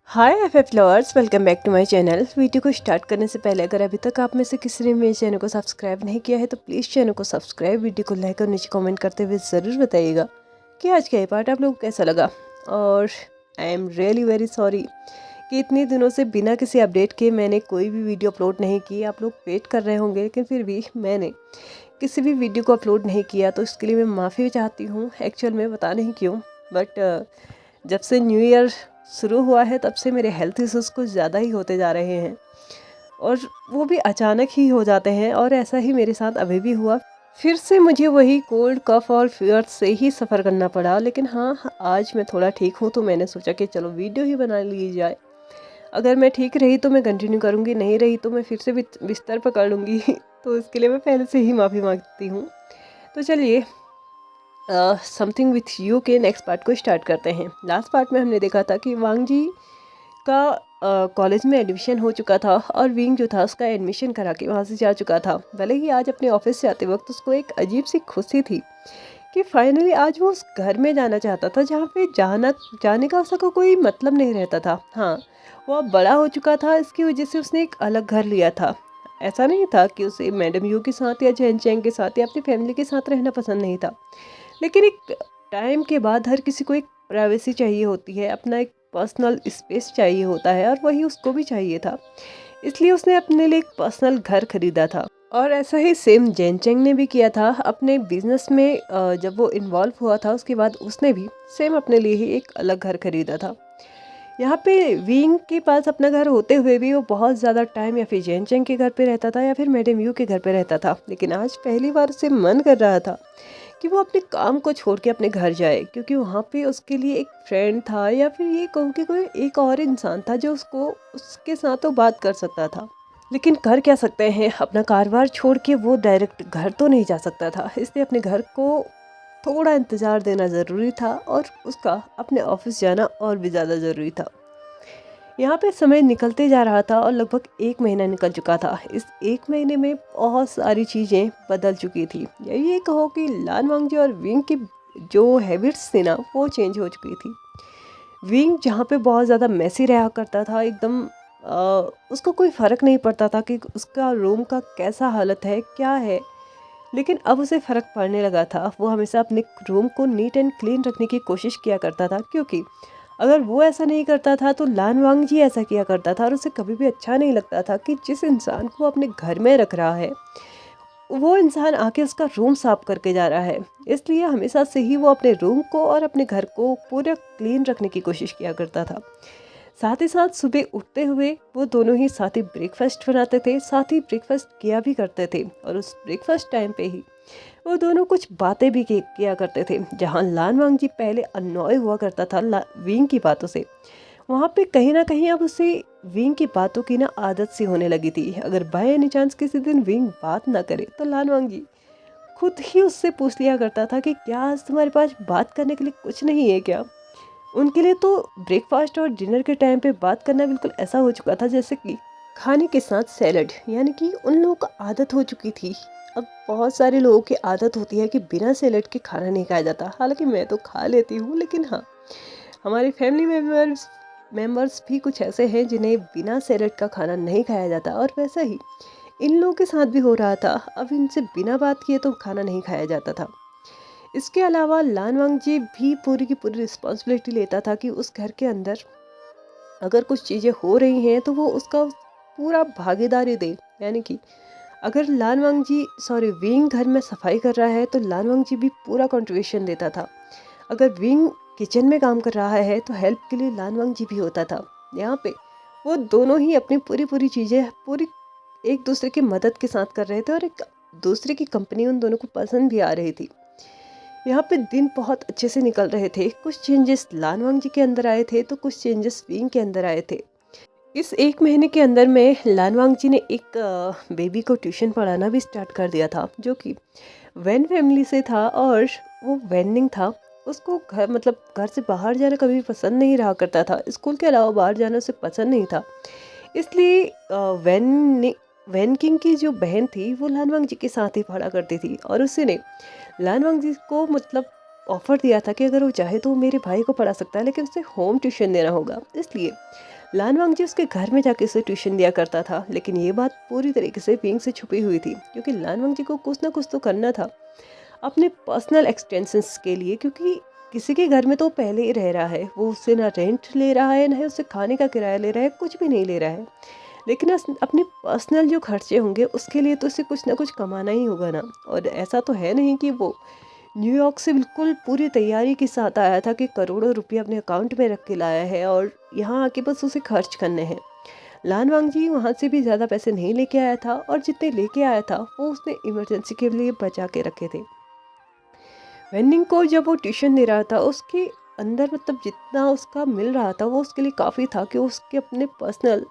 Hi FF lovers, welcome back to my channel. Video को start करने से पहले अगर अभी तक आप में से किसी ने मेरे चैनल को सब्सक्राइब नहीं किया है तो प्लीज़ चैनल को सब्सक्राइब, वीडियो को लाइक और नीचे कमेंट करते हुए ज़रूर बताइएगा कि आज का ये पार्ट आप लोगों को कैसा लगा। और I am really very sorry कि इतने दिनों से बिना किसी अपडेट के मैंने कोई भी वीडियो अपलोड नहीं की। आप लोग वेट कर रहे होंगे, लेकिन फिर भी मैंने किसी भी वीडियो को अपलोड नहीं किया, तो इसके लिए मैं माफ़ी चाहती हूँ। एक्चुअल में पता नहीं क्यों, बट जब से न्यू ईयर शुरू हुआ है तब से मेरे हेल्थ इश्यूज़ कुछ ज़्यादा ही होते जा रहे हैं, और वो भी अचानक ही हो जाते हैं। और ऐसा ही मेरे साथ अभी भी हुआ। फिर से मुझे वही कोल्ड कफ और फीवर से ही सफ़र करना पड़ा। लेकिन हाँ, आज मैं थोड़ा ठीक हूँ, तो मैंने सोचा कि चलो वीडियो ही बना ली जाए। अगर मैं ठीक रही तो मैं कंटिन्यू करूँगी, नहीं रही तो मैं फिर से बिस्तर पकड़ लूँगी। तो इसके लिए मैं पहले से ही माफ़ी मांगती हूँ। तो चलिए, समथिंग विथ यू के नेक्स्ट पार्ट को स्टार्ट करते हैं। लास्ट पार्ट में हमने देखा था कि वांग जी का कॉलेज में एडमिशन हो चुका था, और विंग जो था उसका एडमिशन करा के वहाँ से जा चुका था। भले ही आज अपने ऑफिस से आते वक्त उसको एक अजीब सी खुशी थी कि फाइनली आज वो उस घर में जाना चाहता था जहाँ पे जाने का उसका कोई मतलब नहीं रहता था। हाँ, वो अब बड़ा हो चुका था, इसकी वजह से उसने एक अलग घर लिया था। ऐसा नहीं था कि उसे मैडम यू के साथ या जैन चैंग के साथ या अपनी फैमिली के साथ रहना पसंद नहीं था, लेकिन एक टाइम के बाद हर किसी को एक प्राइवेसी चाहिए होती है, अपना एक पर्सनल स्पेस चाहिए होता है, और वही उसको भी चाहिए था। इसलिए उसने अपने लिए एक पर्सनल घर खरीदा था। और ऐसा ही सेम जैन चेंग ने भी किया था अपने बिजनेस में। जब वो इन्वॉल्व हुआ था उसके बाद उसने भी सेम अपने लिए ही एक अलग घर खरीदा था। यहाँ पे विंग के पास अपना घर होते हुए भी वो बहुत ज़्यादा टाइम या फिर जैन चेंग के घर पे रहता था या फिर मैडम यू के घर पे रहता था। लेकिन आज पहली बार उसे मन कर रहा था कि वो अपने काम को छोड़ के अपने घर जाए, क्योंकि वहाँ पे उसके लिए एक फ्रेंड था, या फिर ये कहूँ कि कोई एक और इंसान था जो उसके साथ वो बात कर सकता था। लेकिन कर क्या सकते हैं, अपना कारोबार छोड़ के वो डायरेक्ट घर तो नहीं जा सकता था। इसलिए अपने घर को थोड़ा इंतज़ार देना ज़रूरी था, और उसका अपने ऑफिस जाना और भी ज़्यादा ज़रूरी था। यहाँ पे समय निकलते जा रहा था और लगभग 1 महीना निकल चुका था। इस 1 महीने में बहुत सारी चीज़ें बदल चुकी थी, या ये कहो कि लान वांगजी और विंग की जो हैबिट्स थी ना, वो चेंज हो चुकी थी। विंग जहाँ पे बहुत ज़्यादा मैसी रहा करता था, एकदम उसको कोई फ़र्क नहीं पड़ता था कि उसका रूम का कैसा हालत है, क्या है। लेकिन अब उसे फ़र्क पड़ने लगा था। वो हमेशा अपने रूम को नीट एंड क्लीन रखने की कोशिश किया करता था, क्योंकि अगर वो ऐसा नहीं करता था तो लान वांग जी ऐसा किया करता था। और उसे कभी भी अच्छा नहीं लगता था कि जिस इंसान को अपने घर में रख रहा है वो इंसान आके उसका रूम साफ करके जा रहा है। इसलिए हमेशा से ही वो अपने रूम को और अपने घर को पूरा क्लीन रखने की कोशिश किया करता था। साथ ही साथ सुबह उठते हुए वो दोनों ही साथ ही ब्रेकफास्ट बनाते थे, साथ ही ब्रेकफास्ट किया भी करते थे। और उस ब्रेकफास्ट टाइम पे ही वो दोनों कुछ बातें भी किया करते थे। जहाँ लान वांग जी पहले अननॉय हुआ करता था विंग की बातों से, वहाँ पे कहीं ना कहीं अब उसे विंग की बातों की ना आदत सी होने लगी थी। अगर बाय एनी चांस किसी दिन विंग बात ना करे तो लान वांग जी खुद ही उससे पूछ लिया करता था कि क्या आज तुम्हारे पास बात करने के लिए कुछ नहीं है क्या। उनके लिए तो ब्रेकफास्ट और डिनर के टाइम पे बात करना बिल्कुल ऐसा हो चुका था जैसे कि खाने के साथ सैलड, यानी कि उन लोगों को आदत हो चुकी थी। अब बहुत सारे लोगों की आदत होती है कि बिना सैलड के खाना नहीं खाया जाता। हालांकि मैं तो खा लेती हूँ, लेकिन हाँ, हमारी फैमिली मेंबर्स भी कुछ ऐसे हैं जिन्हें बिना सैलड का खाना नहीं खाया जाता। और वैसा ही इन लोगों के साथ भी हो रहा था। अब इनसे बिना बात किए तो खाना नहीं खाया जाता था। इसके अलावा लान वांग जी भी पूरी की पूरी रिस्पॉन्सिबिलिटी लेता था कि उस घर के अंदर अगर कुछ चीज़ें हो रही हैं तो वो उसका पूरा भागीदारी दे। यानी कि अगर लान वांग जी विंग घर में सफाई कर रहा है तो लान वांग जी भी पूरा कंट्रीब्यूशन देता था। अगर विंग किचन में काम कर रहा है तो हेल्प के लिए लान वांग जी भी होता था। यहाँ पे वो दोनों ही अपनी पूरी पूरी चीज़ें पूरी एक दूसरे की मदद के साथ कर रहे थे, और एक दूसरे की कंपनी उन दोनों को पसंद भी आ रही थी। यहाँ पे दिन बहुत अच्छे से निकल रहे थे। कुछ चेंजेस लान वांग जी के अंदर आए थे तो कुछ चेंजेस विंग के अंदर आए थे। इस 1 महीने के अंदर में लान वांग जी ने एक बेबी को ट्यूशन पढ़ाना भी स्टार्ट कर दिया था, जो कि वैन फैमिली से था, और वो वैनिंग था। उसको घर से बाहर जाना कभी पसंद नहीं रहा करता था। स्कूल के अलावा बाहर जाना उसे पसंद नहीं था। इसलिए वैन किंग की जो बहन थी वो लान वांग जी के साथ ही पढ़ा करती थी, और उसी ने लान वांग जी को ऑफर दिया था कि अगर वो चाहे तो वो मेरे भाई को पढ़ा सकता है, लेकिन उसे होम ट्यूशन देना होगा। इसलिए लान वांगजी उसके घर में जाके उसे ट्यूशन दिया करता था, लेकिन ये बात पूरी तरीके से विंग से छुपी हुई थी, क्योंकि लान वांगजी को कुछ ना कुछ तो करना था अपने पर्सनल एक्सटेंशंस के लिए, क्योंकि किसी के घर में तो पहले ही रह रहा है, वो उससे ना रेंट ले रहा है, ना ही उससे खाने का किराया ले रहा है, कुछ भी नहीं ले रहा है। लेकिन अपने पर्सनल जो खर्चे होंगे उसके लिए तो उसे कुछ ना कुछ कमाना ही होगा ना। और ऐसा तो है नहीं कि वो न्यूयॉर्क से बिल्कुल पूरी तैयारी के साथ आया था कि करोड़ों रुपये अपने अकाउंट में रख के लाया है और यहाँ आके बस उसे खर्च करने हैं। लान वांगजी वहाँ से भी ज़्यादा पैसे नहीं लेके आया था, और जितने लेके आया था वो उसने इमरजेंसी के लिए बचा के रखे थे। वेनिंग को जब वो ट्यूशन दे रहा था उसके अंदर मतलब जितना उसका मिल रहा था वो उसके लिए काफ़ी था कि उसके अपने पर्सनल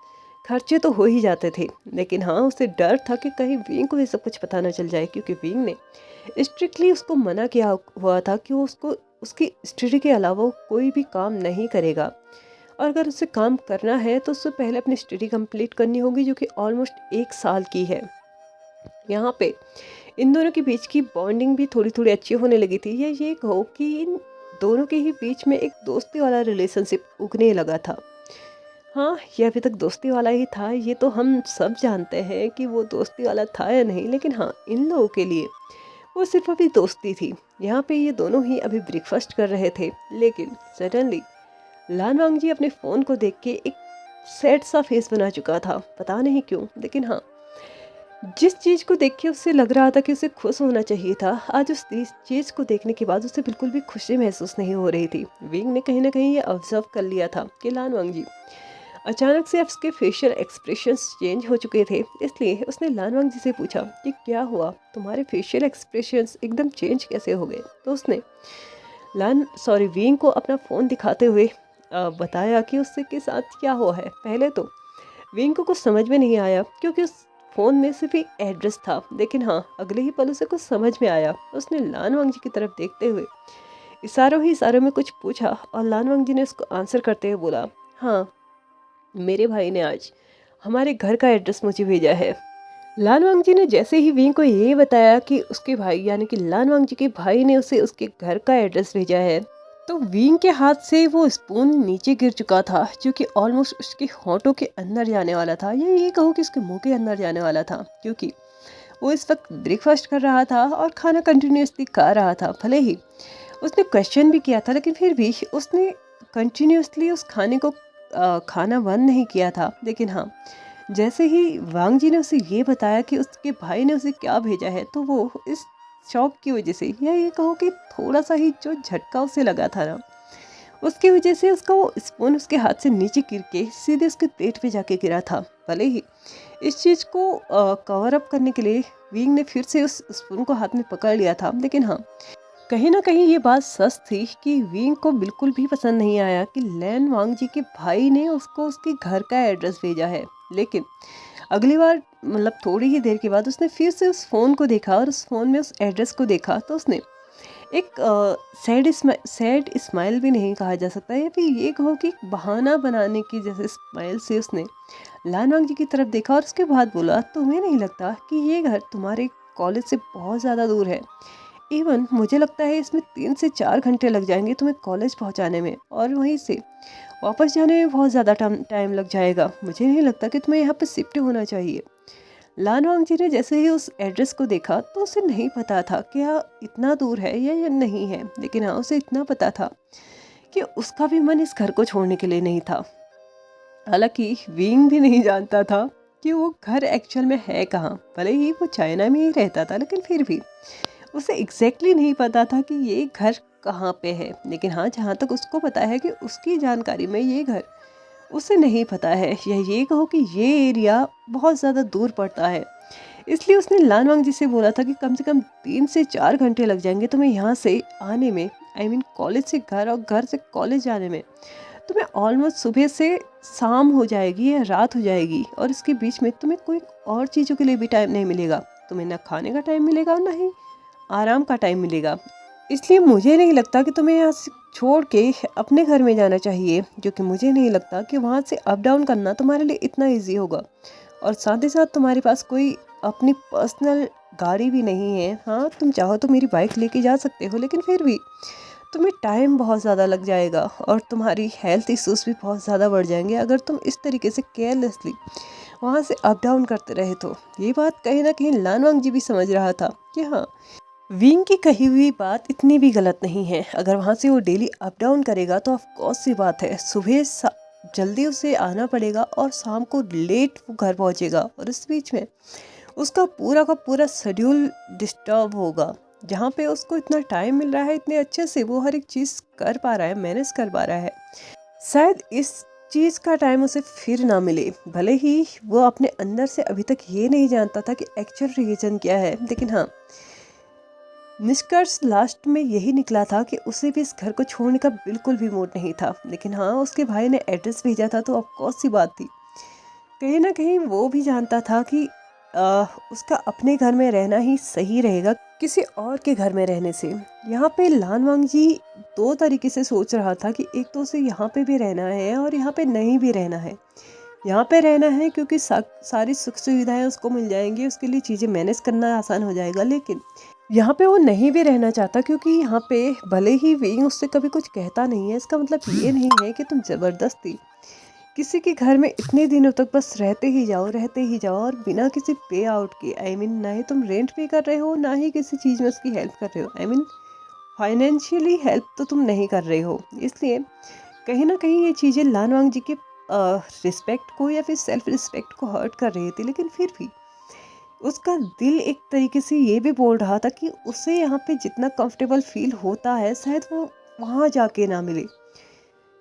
खर्चे तो हो ही जाते थे। लेकिन हाँ, उसे डर था कि कहीं विंग को ये सब कुछ पता ना चल जाए, क्योंकि विंग ने स्ट्रिक्टली उसको मना किया हुआ था कि वो उसको उसकी स्टडी के अलावा कोई भी काम नहीं करेगा, और अगर उसे काम करना है तो उससे पहले अपनी स्टडी कंप्लीट करनी होगी, जो कि ऑलमोस्ट 1 साल की है। यहाँ पे इन दोनों के बीच की बॉन्डिंग भी थोड़ी थोड़ी अच्छी होने लगी थी, या ये कहो कि इन दोनों के ही बीच में एक दोस्ती वाला रिलेशनशिप उगने लगा था। हाँ, ये अभी तक दोस्ती वाला ही था, ये तो हम सब जानते हैं कि वो दोस्ती वाला था या नहीं, लेकिन हाँ, इन लोगों के लिए वो सिर्फ अभी दोस्ती थी। यहाँ पे ये दोनों ही अभी ब्रेकफास्ट कर रहे थे, लेकिन सडनली लान वांगजी अपने फ़ोन को देख के एक सैड सा फेस बना चुका था, पता नहीं क्यों। लेकिन हाँ, जिस चीज़ को देख के उसे लग रहा था कि उसे खुश होना चाहिए था, आज उस चीज़ को देखने के बाद उसे बिल्कुल भी खुशी महसूस नहीं हो रही थी। विंग ने कहीं ना कहीं ये ऑब्जर्व कर लिया था कि लान वांगजी अचानक से उसके फेशियल एक्सप्रेशंस चेंज हो चुके थे, इसलिए उसने लान वांगजी से पूछा कि क्या हुआ, तुम्हारे फेशियल एक्सप्रेशंस एकदम चेंज कैसे हो गए। तो उसने विंग को अपना फ़ोन दिखाते हुए बताया कि उससे के साथ क्या हुआ है। पहले तो विंग को कुछ समझ में नहीं आया, क्योंकि उस फ़ोन में सिर्फ एक एड्रेस था, लेकिन हाँ, अगले ही पल उसे कुछ समझ में आया। उसने लान वांगजी की तरफ देखते हुए इशारों में कुछ पूछा, और लान वांगजी ने उसको आंसर करते हुए बोला, हाँ, मेरे भाई ने आज हमारे घर का एड्रेस मुझे भेजा है। लान वांगजी ने जैसे ही विंग को ये बताया कि उसके भाई यानी कि लान वांगजी के भाई ने उसे उसके घर का एड्रेस भेजा है, तो विंग के हाथ से वो स्पून नीचे गिर चुका था, जो कि ऑलमोस्ट उसके होंठों के अंदर जाने वाला था, या ये कहो कि उसके मुंह के अंदर जाने वाला था, क्योंकि वो इस वक्त ब्रेकफास्ट कर रहा था और खाना कंटिन्यूसली खा रहा था। भले ही उसने क्वेश्चन भी किया था, लेकिन फिर भी उसने कंटिन्यूसली उस खाने को खाना बंद नहीं किया था। लेकिन हाँ, जैसे ही वांगजी ने उसे ये बताया कि उसके भाई ने उसे क्या भेजा है, तो वो इस शौक की वजह से, या ये कहो कि थोड़ा सा ही जो झटका उसे लगा था ना, उसकी वजह से उसका वो स्पून उसके हाथ से नीचे गिर के सीधे उसके पेट पे जाके गिरा था। भले ही इस चीज़ को कवर अप करने के लिए विंग ने फिर से उस स्पून को हाथ में पकड़ लिया था, लेकिन हाँ, कहीं ना कहीं ये बात सच थी कि विंग को बिल्कुल भी पसंद नहीं आया कि लैन वांगजी के भाई ने उसको उसके घर का एड्रेस भेजा है। लेकिन अगली बार मतलब थोड़ी ही देर के बाद उसने फिर से उस फ़ोन को देखा, और उस फ़ोन में उस एड्रेस को देखा, तो उसने एक सैड स्माइल भी नहीं कहा जा सकता, या फिर ये कहो कि बहाना बनाने की जैसे स्माइल से उसने लान वांगजी की तरफ देखा, और उसके बाद बोला, तुम्हें नहीं लगता कि ये घर तुम्हारे कॉलेज से बहुत ज़्यादा दूर है? इवन मुझे लगता है इसमें 3 से 4 घंटे लग जाएंगे तुम्हें कॉलेज पहुंचाने में, और वहीं से वापस जाने में बहुत ज़्यादा टाइम लग जाएगा। मुझे नहीं लगता कि तुम्हें यहाँ पे शिफ्ट होना चाहिए। लान वांगजी ने जैसे ही उस एड्रेस को देखा, तो उसे नहीं पता था कि यह इतना दूर है या नहीं है, लेकिन हाँ, उसे इतना पता था कि उसका भी मन इस घर को छोड़ने के लिए नहीं था। हालांकि विंग भी नहीं जानता था कि वो घर एक्चुअल में है कहाँ। भले ही वो चाइना में ही रहता था, लेकिन फिर भी उसे एग्जैक्टली नहीं पता था कि ये घर कहाँ पे है। लेकिन हाँ, जहाँ तक उसको पता है कि उसकी जानकारी में ये घर उसे नहीं पता है, या ये कहो कि ये एरिया बहुत ज़्यादा दूर पड़ता है। इसलिए उसने लान वांगजी से बोला था कि कम से कम 3 से 4 घंटे लग जाएंगे तुम्हें यहाँ से आने में, आई मीन कॉलेज से घर और घर से कॉलेज जाने में। तुम्हें ऑलमोस्ट सुबह से शाम हो जाएगी या रात हो जाएगी, और इसके बीच में तुम्हें कोई और चीज़ों के लिए भी टाइम नहीं मिलेगा। तुम्हें ना खाने का टाइम मिलेगा और ना ही आराम का टाइम मिलेगा। इसलिए मुझे नहीं लगता कि तुम्हें यहाँ से छोड़ के अपने घर में जाना चाहिए, क्योंकि मुझे नहीं लगता कि वहाँ से अप डाउन करना तुम्हारे लिए इतना इजी होगा। और साथ ही साथ तुम्हारे पास कोई अपनी पर्सनल गाड़ी भी नहीं है। हाँ, तुम चाहो तो मेरी बाइक लेके जा सकते हो, लेकिन फिर भी तुम्हें टाइम बहुत ज़्यादा लग जाएगा और तुम्हारी हेल्थ इश्यूज भी बहुत ज़्यादा बढ़ जाएंगे अगर तुम इस तरीके से केयरलेसली वहाँ से अप डाउन करते रहे तो। ये बात कहीं ना कहीं लानवांग जी भी समझ रहा था कि हाँ, विंग की कही हुई बात इतनी भी गलत नहीं है। अगर वहाँ से वो डेली अप डाउन करेगा तो ऑफ कोर्स सी बात है, सुबह जल्दी उसे आना पड़ेगा और शाम को लेट वो घर पहुँचेगा, और इस बीच में उसका पूरा का पूरा शेड्यूल डिस्टर्ब होगा। जहाँ पे उसको इतना टाइम मिल रहा है, इतने अच्छे से वो हर एक चीज़ कर पा रहा है, मैनेज कर पा रहा है, शायद इस चीज़ का टाइम उसे फिर ना मिले। भले ही वो अपने अंदर से अभी तक ये नहीं जानता था कि एक्चुअल रीजन क्या है, लेकिन हाँ, निष्कर्ष लास्ट में यही निकला था कि उसे भी इस घर को छोड़ने का बिल्कुल भी मूड नहीं था। लेकिन हाँ, उसके भाई ने एड्रेस भेजा था तो ऑफकोर्स सी बात थी, कहीं ना कहीं वो भी जानता था कि उसका अपने घर में रहना ही सही रहेगा किसी और के घर में रहने से। यहाँ पे लानवांग जी दो तरीके से सोच रहा था कि एक तो उसे यहाँ पे भी रहना है और यहाँ पे नहीं भी रहना है। यहाँ पे रहना है क्योंकि सारी सुख सुविधाएं उसको मिल जाएंगी, उसके लिए चीज़ें मैनेज करना आसान हो जाएगा। लेकिन यहाँ पे वो नहीं भी रहना चाहता क्योंकि यहाँ पे भले ही विंग उससे कभी कुछ कहता नहीं है, इसका मतलब ये नहीं है कि तुम ज़बरदस्ती किसी के घर में इतने दिनों तक बस रहते ही जाओ और बिना किसी पे आउट के। आई मीन, ना ही तुम रेंट पे कर रहे हो, ना ही किसी चीज़ में उसकी हेल्प कर रहे हो। आई मीन, फाइनेंशियली हेल्प तो तुम नहीं कर रहे हो। इसलिए कहीं ना कहीं ये चीज़ें लानवांग जी के रिस्पेक्ट को या फिर सेल्फ रिस्पेक्ट को हर्ट कर रही थी। लेकिन फिर भी उसका दिल एक तरीके से ये भी बोल रहा था कि उसे यहाँ पे जितना कंफर्टेबल फील होता है शायद वो वहाँ जाके ना मिले।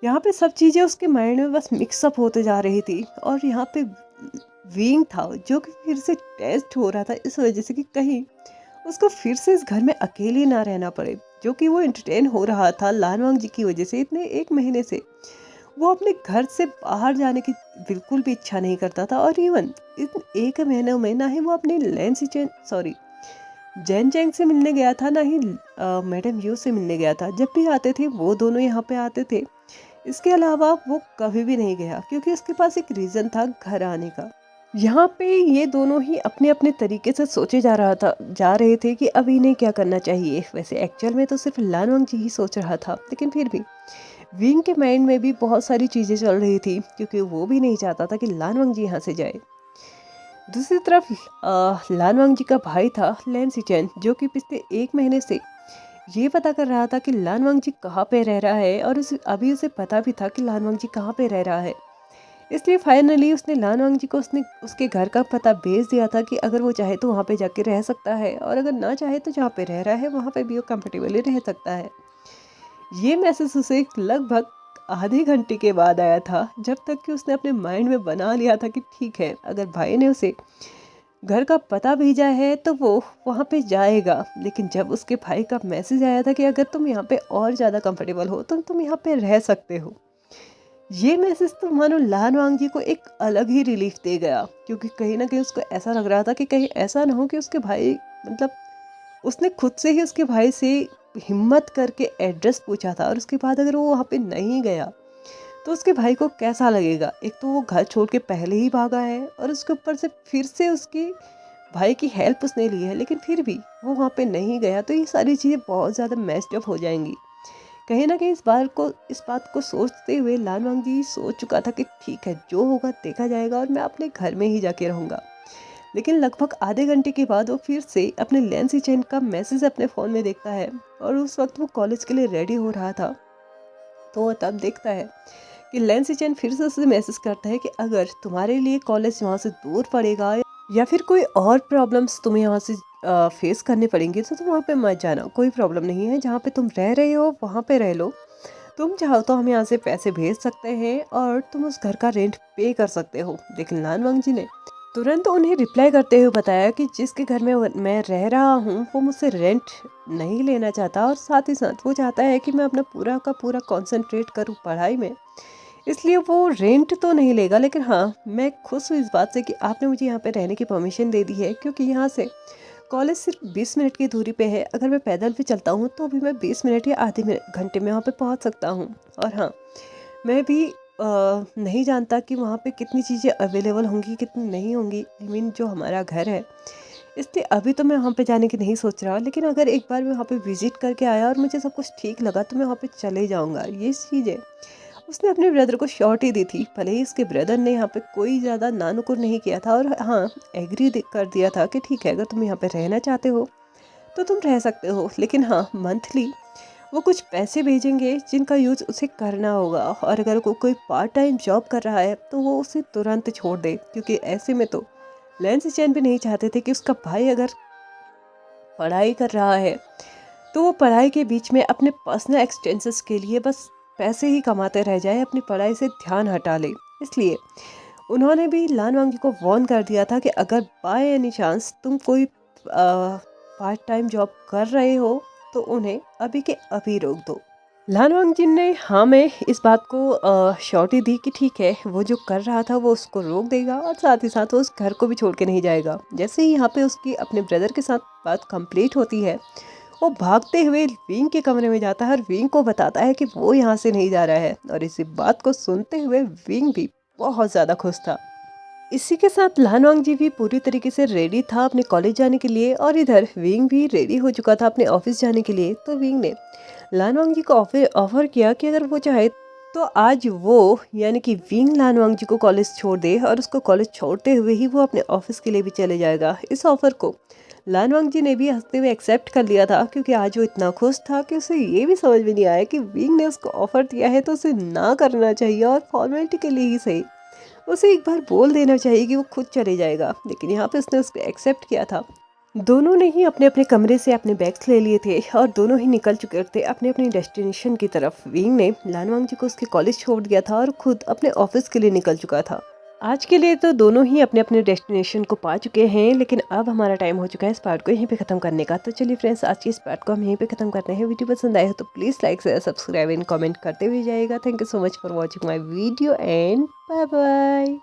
यहाँ पे सब चीज़ें उसके माइंड में बस मिक्सअप होते जा रही थी, और यहाँ पे विंग था जो कि फिर से टेस्ट हो रहा था इस वजह से कि कहीं उसको फिर से इस घर में अकेले ना रहना पड़े, जो कि वो एंटरटेन हो रहा था लानवांग जी की वजह से। इतने एक महीने से वो अपने घर से बाहर जाने की बिल्कुल भी इच्छा नहीं करता था, और इवन इन एक महीने में ना ही वो अपने जैन चैंग से मिलने गया था, ना ही मैडम यू से मिलने गया था। जब भी आते थे वो दोनों यहाँ पे आते थे, इसके अलावा वो कभी भी नहीं गया क्योंकि उसके पास एक रीज़न था घर आने का। यहाँ पे ये दोनों ही अपने अपने तरीके से सोचे जा रहे थे कि अब इन्हें क्या करना चाहिए। वैसे एक्चुअल में तो सिर्फ लानवांग जी ही सोच रहा था, लेकिन फिर भी विंग के माइंड में भी बहुत सारी चीज़ें चल रही थी क्योंकि वो भी नहीं चाहता था कि लानवांग जी यहाँ से जाए। दूसरी तरफ लानवांग जी का भाई था लैन सिचेन, जो कि पिछले एक महीने से ये पता कर रहा था कि लानवांग जी कहाँ पे रह रहा है, और अभी उसे पता भी था कि लानवांग जी कहाँ पे रह रहा है। इसलिए फाइनली उसने लानवांग जी को उसके घर का पता भेज दिया था कि अगर वो चाहे तो वहाँ पे जाके रह सकता है, और अगर ना चाहे तो जहाँ पे रह रहा है वहाँ पे भी वो कंफर्टेबली रह सकता है। ये मैसेज उसे लगभग आधे घंटे के बाद आया था, जब तक कि उसने अपने माइंड में बना लिया था कि ठीक है, अगर भाई ने उसे घर का पता भेजा है तो वो वहाँ पे जाएगा। लेकिन जब उसके भाई का मैसेज आया था कि अगर तुम यहाँ पे और ज़्यादा कंफर्टेबल हो तो तुम यहाँ पे रह सकते हो, ये मैसेज तो मानो लानवांग जी को एक अलग ही रिलीफ दे गया, क्योंकि कहीं ना कहीं उसको ऐसा लग रहा था कि कहीं ऐसा ना हो कि उसके भाई, मतलब उसने खुद से ही उसके भाई से हिम्मत करके एड्रेस पूछा था, और उसके बाद अगर वो वहाँ पे नहीं गया तो उसके भाई को कैसा लगेगा। एक तो वो घर छोड़ के पहले ही भागा है, और उसके ऊपर से फिर से उसके भाई की हेल्प उसने ली है, लेकिन फिर भी वो वहाँ पे नहीं गया, तो ये सारी चीज़ें बहुत ज़्यादा मैस्ड अप हो जाएंगी। कहीं ना कहीं इस बात को सोचते हुए लानवांग जी सोच चुका था कि ठीक है, जो होगा देखा जाएगा और मैं अपने घर में ही जाके रहूँगा। लेकिन लगभग आधे घंटे के बाद वो फिर से अपने लैंसी चैन का मैसेज अपने फ़ोन में देखता है, और उस वक्त वो कॉलेज के लिए रेडी हो रहा था। तो वो तब देखता है कि लैंसी चैन फिर से उसे मैसेज करता है कि अगर तुम्हारे लिए कॉलेज वहाँ से दूर पड़ेगा या फिर कोई और प्रॉब्लम्स तुम्हें यहाँ से फेस करने पड़ेंगे तो तुम वहाँ पे मत जाना, कोई प्रॉब्लम नहीं है, जहाँ पे तुम रह रहे हो वहाँ पे रह लो। तुम चाहो तो हम यहाँ से पैसे भेज सकते हैं और तुम उस घर का रेंट पे कर सकते हो। लेकिन लानवांग जी ने तुरंत उन्हें रिप्लाई करते हुए बताया कि जिसके घर में मैं रह रहा हूँ वो मुझसे रेंट नहीं लेना चाहता, और साथ ही साथ वो चाहता है कि मैं अपना पूरा का पूरा कॉन्सेंट्रेट करूँ पढ़ाई में, इसलिए वो रेंट तो नहीं लेगा। लेकिन हाँ, मैं खुश हूँ इस बात से कि आपने मुझे यहाँ पे रहने की परमिशन दे दी है, क्योंकि यहाँ से कॉलेज सिर्फ 20 मिनट की दूरी पे है। अगर मैं पैदल भी चलता हूँ तो भी मैं 20 मिनट या आधे घंटे में वहाँ पे पहुँच सकता हूँ। और हाँ, मैं भी नहीं जानता कि वहाँ पे कितनी चीज़ें अवेलेबल होंगी कितनी नहीं होंगी। आई मीन, जो हमारा घर है इसलिए अभी तो मैं वहाँ पे जाने की नहीं सोच रहा, लेकिन अगर एक बार मैं वहाँ पे विज़िट करके आया और मुझे सब कुछ ठीक लगा तो मैं वहाँ पे चले जाऊँगा। ये चीज़ है। उसने अपने ब्रदर को श्योरिटी दी थी, भले ही उसके ब्रदर ने यहाँ पे कोई ज़्यादा नानुकुर नहीं किया था, और हाँ, एग्री कर दिया था कि ठीक है, अगर तुम यहाँ पे रहना चाहते हो तो तुम रह सकते हो, लेकिन हाँ, मंथली वो कुछ पैसे भेजेंगे जिनका यूज़ उसे करना होगा, और अगर वो कोई पार्ट टाइम जॉब कर रहा है तो वो उसे तुरंत छोड़ दे, क्योंकि ऐसे में तो लेंस चैन भी नहीं चाहते थे कि उसका भाई अगर पढ़ाई कर रहा है तो वो पढ़ाई के बीच में अपने पर्सनल एक्सपेंसेस के लिए बस पैसे ही कमाते रह जाए, अपनी पढ़ाई से ध्यान हटा ले। इसलिए उन्होंने भी लान वांगी को वार्न कर दिया था कि अगर बाय एनी चांस तुम कोई पार्ट टाइम जॉब कर रहे हो तो उन्हें अभी के अभी रोक दो। लान वांगजिन ने हाँ में इस बात को श्योरिटी दी कि ठीक है, वो जो कर रहा था वो उसको रोक देगा, और साथ ही साथ वो उस घर को भी छोड़ के नहीं जाएगा। जैसे ही यहाँ पे उसकी अपने ब्रदर के साथ बात कंप्लीट होती है, वो भागते हुए विंग के कमरे में जाता है और विंग को बताता है कि वो यहाँ से नहीं जा रहा है, और इसी बात को सुनते हुए विंग भी बहुत ज़्यादा खुश था। इसी के साथ लानवांग जी भी पूरी तरीके से रेडी था अपने कॉलेज जाने के लिए, और इधर विंग भी रेडी हो चुका था अपने ऑफिस जाने के लिए। तो विंग ने लानवांग जी को ऑफर किया कि अगर वो चाहे तो आज वो, यानी कि विंग लानवांग जी को कॉलेज छोड़ दे, और उसको कॉलेज छोड़ते हुए ही वो अपने ऑफिस के लिए भी चले जाएगा। इस ऑफर को लानवांग जी ने भी हंसते हुए एक्सेप्ट कर लिया था, क्योंकि आज वो इतना खुश था कि उसे ये भी समझ में नहीं आया कि विंग ने उसको ऑफर दिया है तो उसे ना करना चाहिए, और फॉर्मेलिटी के लिए ही सही उसे एक बार बोल देना चाहिए कि वो खुद चले जाएगा, लेकिन यहाँ पे उसने उसको एक्सेप्ट किया था। दोनों ने ही अपने अपने कमरे से अपने बैग्स ले लिए थे, और दोनों ही निकल चुके थे अपने अपने डेस्टिनेशन की तरफ। विंग ने लानवांग जी को उसके कॉलेज छोड़ दिया था और खुद अपने ऑफिस के लिए निकल चुका था। आज के लिए तो दोनों ही अपने अपने डेस्टिनेशन को पा चुके हैं, लेकिन अब हमारा टाइम हो चुका है इस पार्ट को यहीं पे खत्म करने का। तो चलिए फ्रेंड्स, आज की इस पार्ट को हम यहीं पे खत्म करते हैं। वीडियो पसंद आए हो तो please like share subscribe and comment करते हुए जाइएगा। Thank you so much for watching my video and bye bye.